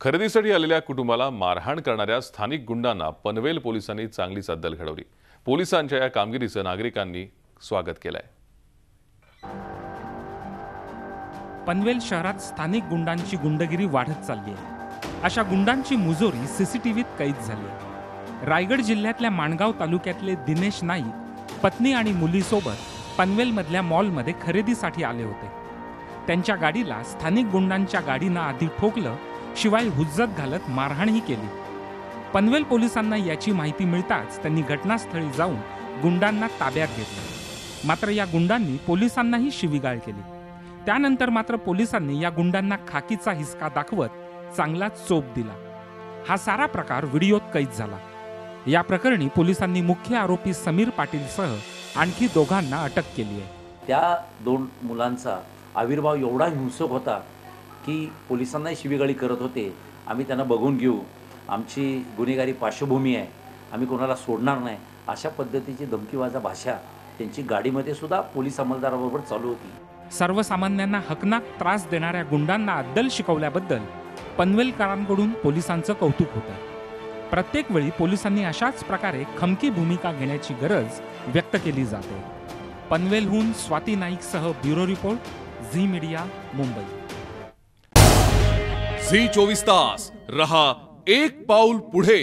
खरेदीसाठी आलेल्या कुटुंबाला मारहाण करणाऱ्या स्थानिक गुंडांना पनवेल पोलिसांनी चांगलीच अद्दल घडवली। पोलिसांच्या या कामगिरीचं नागरिकांनी स्वागत केलंय। पनवेल शहरात स्थानिक गुंडांची गुंडगिरी वाढत चालली आहे। अशा गुंडांची मुजोरी सीसीटीव्हीत कैद झाली आहे। रायगड जिल्ह्यातल्या माणगाव तालुक्यातले दिनेश नाईक पत्नी आणि मुलीसोबत पनवेलमधल्या मॉलमध्ये खरेदीसाठी आले होते। त्यांच्या गाडीला स्थानिक गुंडांच्या गाडीनं आधी ठोकलं, शिवाय हुज्जत घालत मारहाणही केली। पनवेल पोलिसांना याची माहिती मिळताच त्यांनी घटनास्थळी जाऊन गुंडांना ताब्यात घेतलं। मात्र या गुंडांनी पोलिसांनाही शिवीगाळ केली। त्यानंतर मात्र पोलिसांनी या गुंडांना खाकीचा हिसका दाखवत चांगला चोप दिला। हा सारा प्रकार व्हिडिओत कैद झाला। या प्रकरणी पोलिसांनी मुख्य आरोपी समीर पाटीलसह आणखी दोघांना अटक केली आहे। त्या दोन मुलांचा आविर्भाव एवढा हिंसक होता की पोलिसांनाही शिवीगाळी करत होते। आम्ही त्यांना बघून घेऊ, आमची गुन्हेगारी पार्श्वभूमी आहे, आम्ही कोणाला सोडणार नाही, अशा पद्धतीची धमकीवाजा भाषा त्यांची गाडीमध्ये सुद्धा पोलीस अंमलदाराबरोबर चालू होती। सर्वसामान्यांना हकनाक त्रास देणाऱ्या गुंडांना अद्दल शिकवल्याबद्दल पनवेलकरांकडून पोलिसांचं कौतुक होतं। प्रत्येक वेळी पोलिसांनी अशाच प्रकारे खमकी भूमिका घेण्याची गरज व्यक्त केली जाते। पनवेलहून स्वाती नाईकसह bureau report, Zee media, Mumbai. Zee 24 तास रहा एक पाऊल पुढे।